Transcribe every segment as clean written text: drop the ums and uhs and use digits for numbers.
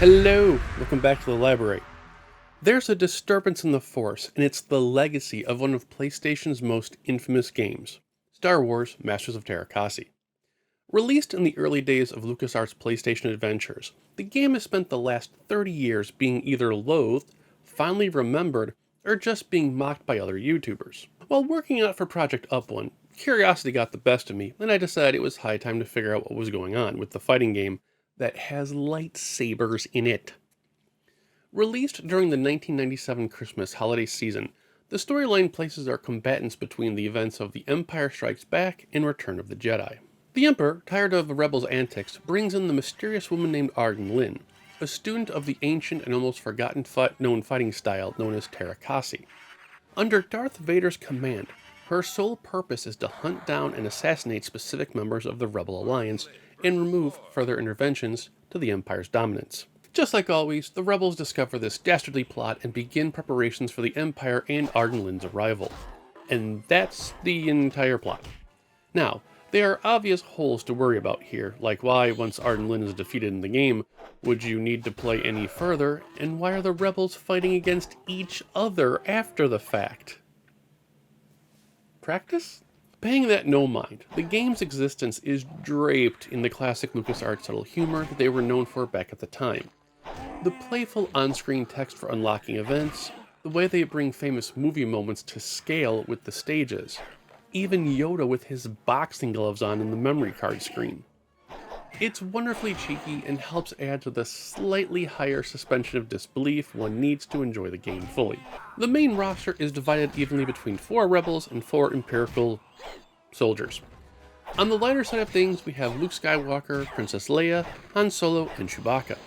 Hello, welcome back to the library. There's a disturbance in the Force, and it's the legacy of one of PlayStation's most infamous games, Star Wars Masters of Teras. Released in the early days of LucasArts' PlayStation adventures, the game has spent the last 30 years being either loathed, fondly remembered, or just being mocked by other YouTubers. While working out for Project Up One, curiosity got the best of me, and I decided it was high time to figure out what was going on with the fighting game that has lightsabers in it. Released during the 1997 Christmas holiday season, the storyline places our combatants between the events of The Empire Strikes Back and Return of the Jedi. The Emperor, tired of the rebels' antics, brings in the mysterious woman named Arden Lyn, a student of the ancient and almost forgotten known fighting style known as Teras. Under Darth Vader's command, her sole purpose is to hunt down and assassinate specific members of the Rebel Alliance and remove further interventions to the Empire's dominance. Just like always, the rebels discover this dastardly plot and begin preparations for the Empire and Arden Lyn's arrival. And that's the entire plot. Now, there are obvious holes to worry about here, like why, once Arden Lyn is defeated in the game, would you need to play any further, and why are the rebels fighting against each other after the fact? Practice? Paying that no mind, the game's existence is draped in the classic LucasArts subtle humor that they were known for back at the time. The playful on-screen text for unlocking events, the way they bring famous movie moments to scale with the stages, even Yoda with his boxing gloves on in the memory card screen. It's wonderfully cheeky and helps add to the slightly higher suspension of disbelief one needs to enjoy the game fully. The main roster is divided evenly between 4 rebels and 4 Imperial soldiers. On the lighter side of things, we have Luke Skywalker, Princess Leia, Han Solo, and Chewbacca.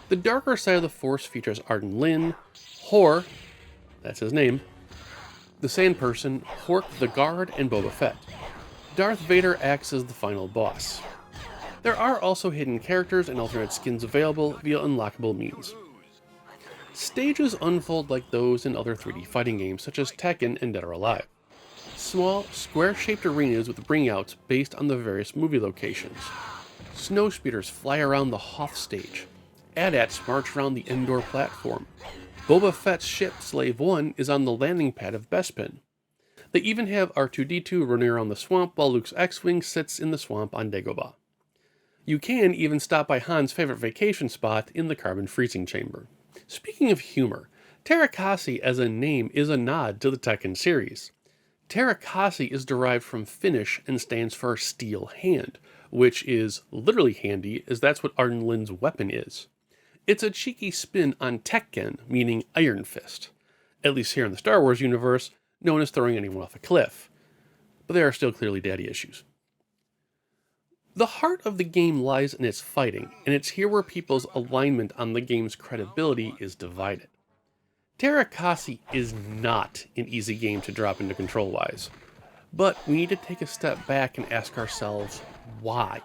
The darker side of the Force features Arden Lyn, Hor, that's his name, the Sand Person, Hork the Guard, and Boba Fett. Darth Vader acts as the final boss. There are also hidden characters and alternate skins available via unlockable means. Stages unfold like those in other 3D fighting games such as Tekken and Dead or Alive. Small, square-shaped arenas with ringouts based on the various movie locations. Snowspeeders fly around the Hoth stage. AT-ATs march around the Endor platform. Boba Fett's ship, Slave One, is on the landing pad of Bespin. They even have R2-D2 running around the swamp while Luke's X-Wing sits in the swamp on Dagobah. You can even stop by Han's favorite vacation spot in the Carbon Freezing Chamber. Speaking of humor, Teras as a name is a nod to the Tekken series. Teras is derived from Finnish and stands for steel hand, which is literally handy as that's what Arden Lyn's weapon is. It's a cheeky spin on Tekken, meaning Iron Fist, at least here in the Star Wars universe, known as throwing anyone off a cliff. But there are still clearly daddy issues. The heart of the game lies in its fighting, and it's here where people's alignment on the game's credibility is divided. Teras is not an easy game to drop into control-wise, but we need to take a step back and ask ourselves, why?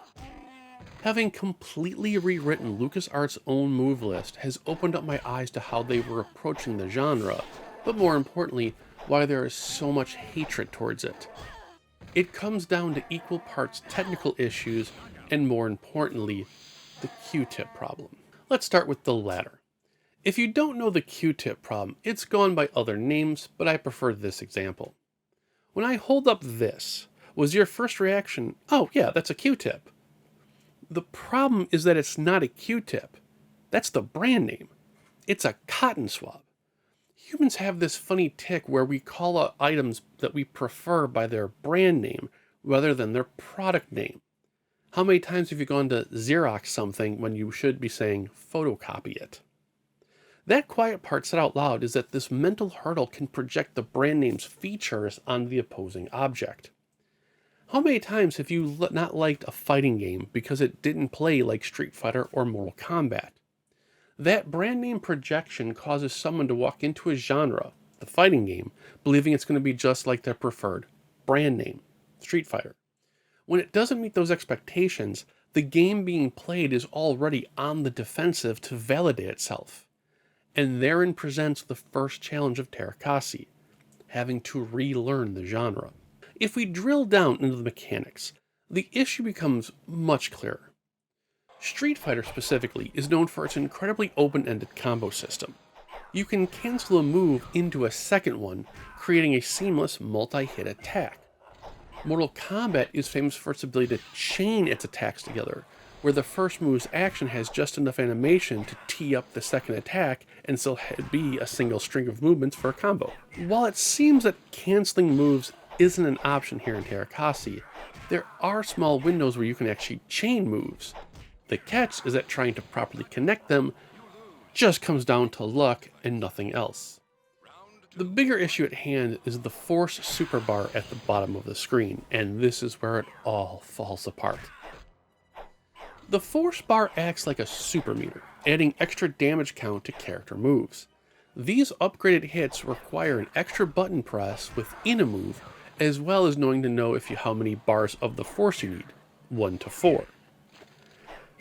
Having completely rewritten LucasArts' own move list has opened up my eyes to how they were approaching the genre, but more importantly, why there is so much hatred towards it. It comes down to equal parts technical issues and, more importantly, the Q-tip problem. Let's start with the latter. If you don't know the Q-tip problem, it's gone by other names, but I prefer this example. When I hold up this, was your first reaction, oh yeah, that's a Q-tip? The problem is that it's not a Q-tip. That's the brand name. It's a cotton swab. Humans have this funny tick where we call out items that we prefer by their brand name rather than their product name. How many times have you gone to Xerox something when you should be saying photocopy it? That quiet part said out loud is that this mental hurdle can project the brand name's features on the opposing object. How many times have you not liked a fighting game because it didn't play like Street Fighter or Mortal Kombat? That brand name projection causes someone to walk into a genre, the fighting game, believing it's going to be just like their preferred brand name, Street Fighter. When it doesn't meet those expectations, the game being played is already on the defensive to validate itself. And therein presents the first challenge of Teras, having to relearn the genre. If we drill down into the mechanics, the issue becomes much clearer. Street Fighter specifically is known for its incredibly open-ended combo system. You can cancel a move into a second one, creating a seamless multi-hit attack. Mortal Kombat is famous for its ability to chain its attacks together, where the first move's action has just enough animation to tee up the second attack and still be a single string of movements for a combo. While it seems that canceling moves isn't an option here in Teras, there are small windows where you can actually chain moves. The catch is that trying to properly connect them just comes down to luck and nothing else. The bigger issue at hand is the force super bar at the bottom of the screen, and this is where it all falls apart. The force bar acts like a super meter, adding extra damage count to character moves. These upgraded hits require an extra button press within a move, as well as knowing to know how many bars of the force you need, 1 to 4.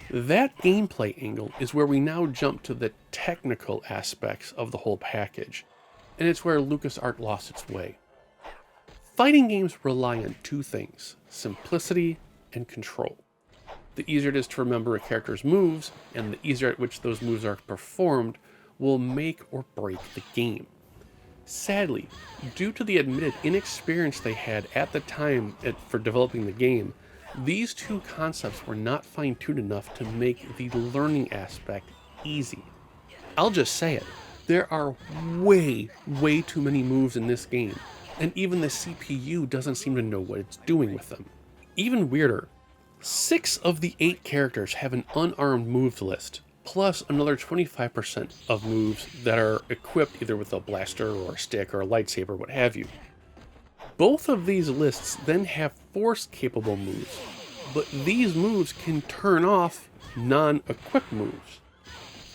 That gameplay angle is where we now jump to the technical aspects of the whole package, and it's where LucasArts lost its way. Fighting games rely on two things: simplicity and control. The easier it is to remember a character's moves, and the easier at which those moves are performed, will make or break the game. Sadly, due to the admitted inexperience they had at the time for developing the game, these two concepts were not fine-tuned enough to make the learning aspect easy. I'll just say it, there are way too many moves in this game, and even the CPU doesn't seem to know what it's doing with them. Even weirder, 6 of the 8 characters have an unarmed moves list, plus another 25% of moves that are equipped either with a blaster or a stick or a lightsaber, what have you. Both of these lists then have force-capable moves, but these moves can turn off non-equipped moves.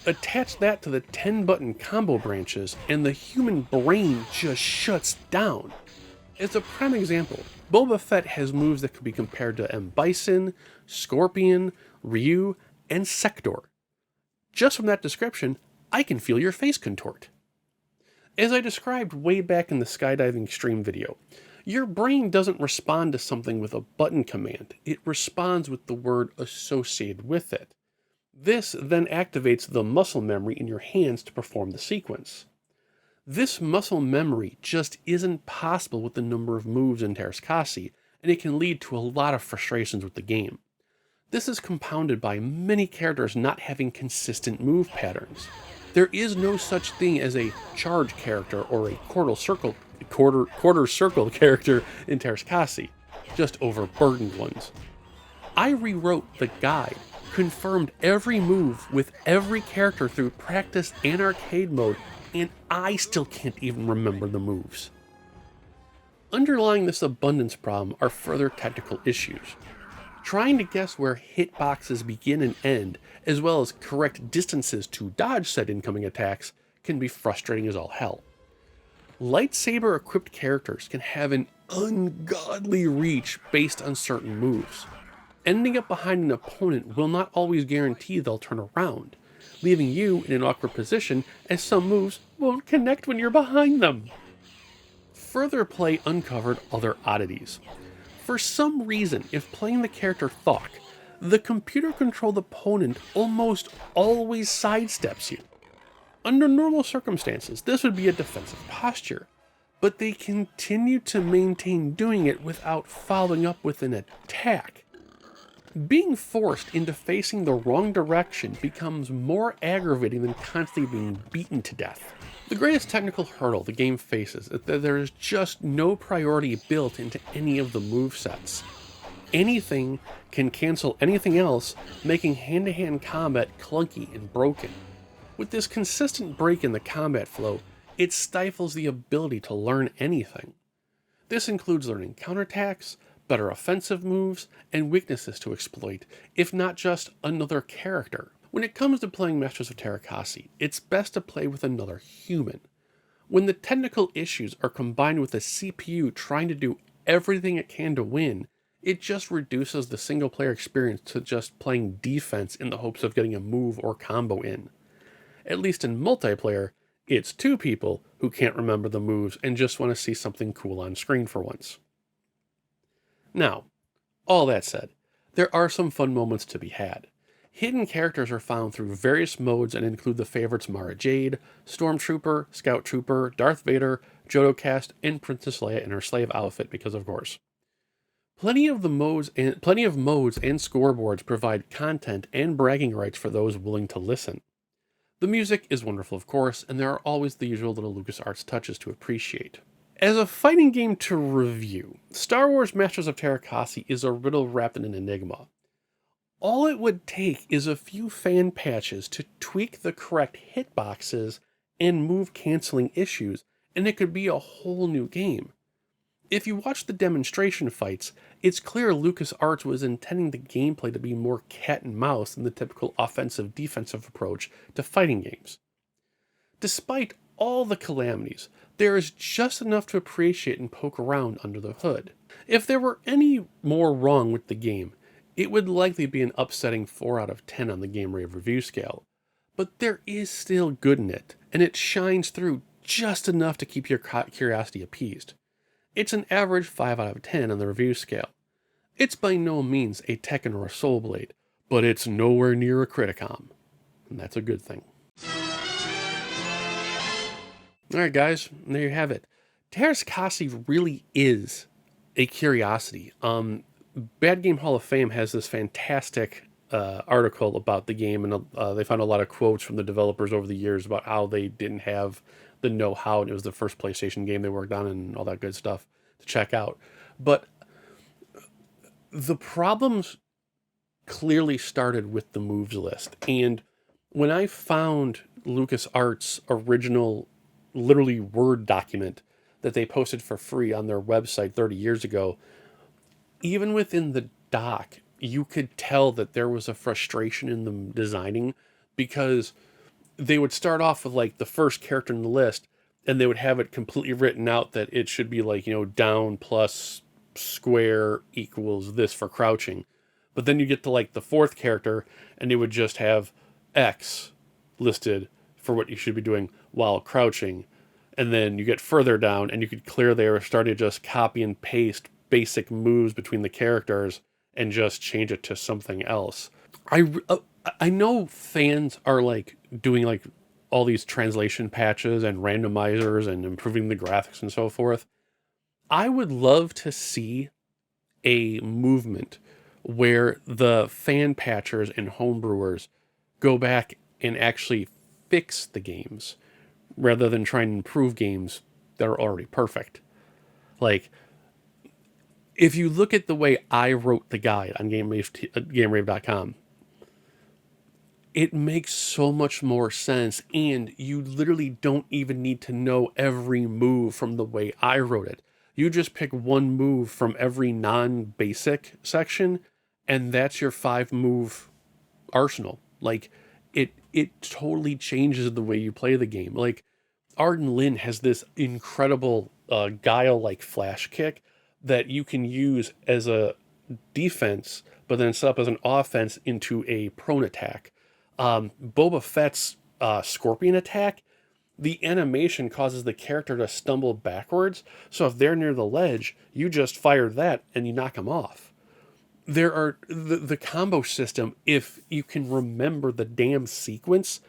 Attach that to the 10-button combo branches, and the human brain just shuts down. As a prime example, Boba Fett has moves that can be compared to M. Bison, Scorpion, Ryu, and Sector. Just from that description, I can feel your face contort. As I described way back in the skydiving stream video, your brain doesn't respond to something with a button command, it responds with the word associated with it. This then activates the muscle memory in your hands to perform the sequence. This muscle memory just isn't possible with the number of moves in Teras, and it can lead to a lot of frustrations with the game. This is compounded by many characters not having consistent move patterns. There is no such thing as a charge character or a quarter circle character in Teras, just overburdened ones. I rewrote the guide, confirmed every move with every character through practice and arcade mode, and I still can't even remember the moves. Underlying this abundance problem are further technical issues. Trying to guess where hitboxes begin and end, as well as correct distances to dodge said incoming attacks, can be frustrating as all hell. Lightsaber-equipped characters can have an ungodly reach based on certain moves. Ending up behind an opponent will not always guarantee they'll turn around, leaving you in an awkward position as some moves won't connect when you're behind them. Further play uncovered other oddities. For some reason, if playing the character Thok, the computer-controlled opponent almost always sidesteps you. Under normal circumstances, this would be a defensive posture, but they continue to maintain doing it without following up with an attack. Being forced into facing the wrong direction becomes more aggravating than constantly being beaten to death. The greatest technical hurdle the game faces is that there is just no priority built into any of the movesets. Anything can cancel anything else, making hand-to-hand combat clunky and broken. With this consistent break in the combat flow, it stifles the ability to learn anything. This includes learning counterattacks, better offensive moves, and weaknesses to exploit, if not just another character. When it comes to playing Masters of Teras, it's best to play with another human. When the technical issues are combined with the CPU trying to do everything it can to win, it just reduces the single-player experience to just playing defense in the hopes of getting a move or combo in. At least in multiplayer, it's 2 people who can't remember the moves and just want to see something cool on screen for once. Now, all that said, there are some fun moments to be had. Hidden characters are found through various modes and include the favorites Mara Jade, Stormtrooper, Scout Trooper, Darth Vader, Jodocast, and Princess Leia in her slave outfit, because of course. Plenty of modes and scoreboards provide content and bragging rights for those willing to listen. The music is wonderful, of course, and there are always the usual little LucasArts touches to appreciate. As a fighting game to review, Star Wars Masters of Teras is a riddle wrapped in an enigma. All it would take is a few fan patches to tweak the correct hitboxes and move canceling issues, and it could be a whole new game. If you watch the demonstration fights, it's clear LucasArts was intending the gameplay to be more cat and mouse than the typical offensive-defensive approach to fighting games. Despite all the calamities, there is just enough to appreciate and poke around under the hood. If there were any more wrong with the game, it would likely be an upsetting 4 out of 10 on the Game-Rave review scale. But there is still good in it, and it shines through just enough to keep your curiosity appeased. It's an average 5 out of 10 on the review scale. It's by no means a Tekken or a Soul Blade, but it's nowhere near a Criticom. And that's a good thing. Alright guys, there you have it. Teras really is a curiosity. Bad Game Hall of Fame has this fantastic article about the game, and they found a lot of quotes from the developers over the years about how they didn't have the know-how, and it was the first PlayStation game they worked on and all that good stuff to check out. But the problems clearly started with the moves list. And when I found LucasArts' original, literally Word document that they posted for free on their website 30 years ago, even within the doc, you could tell that there was a frustration in them designing, because they would start off with like the first character in the list, and they would have it completely written out that it should be like, down plus square equals this for crouching. But then you get to like the fourth character, and they would just have X listed for what you should be doing while crouching. And then you get further down, and you could clear they were starting to just copy and paste basic moves between the characters and just change it to something else. I know fans are like doing like all these translation patches and randomizers and improving the graphics and so forth. I would love to see a movement where the fan patchers and homebrewers go back and actually fix the games rather than trying to improve games that are already perfect. Like, if you look at the way I wrote the guide on Game-Rave.com, it makes so much more sense, and you literally don't even need to know every move from the way I wrote it. You just pick one move from every non-basic section, and that's your 5-move arsenal. Like, it totally changes the way you play the game. Like, Arden Lin has this incredible guile-like flash kick that you can use as a defense, but then set up as an offense into a prone attack. Boba Fett's scorpion attack, the animation causes the character to stumble backwards, so if they're near the ledge, you just fire that and you knock them off. There are the combo system, if you can remember the damn sequence,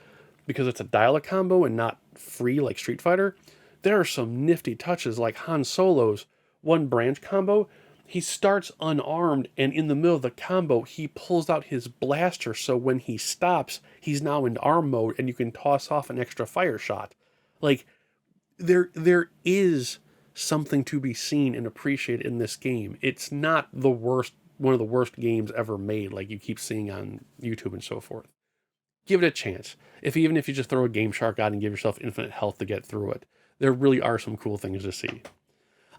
because it's a dial-a combo and not free like Street Fighter, there are some nifty touches like Han Solo's one branch combo. He starts unarmed, and in the middle of the combo, he pulls out his blaster, so when he stops, he's now in arm mode, and you can toss off an extra fire shot. Like, there is something to be seen and appreciated in this game. It's not the worst, one of the worst games ever made, like you keep seeing on YouTube and so forth. Give it a chance. Even if you just throw a Game Shark on and give yourself infinite health to get through it, there really are some cool things to see.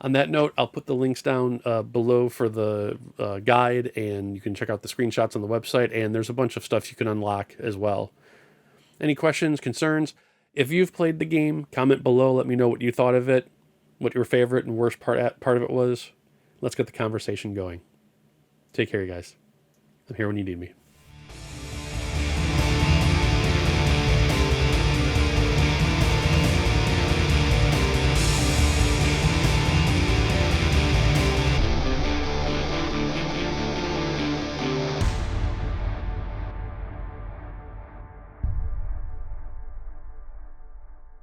On that note, I'll put the links down below for the guide, and you can check out the screenshots on the website, and there's a bunch of stuff you can unlock as well. Any questions, concerns? If you've played the game, comment below. Let me know what you thought of it, what your favorite and worst part of it was. Let's get the conversation going. Take care, you guys. I'm here when you need me.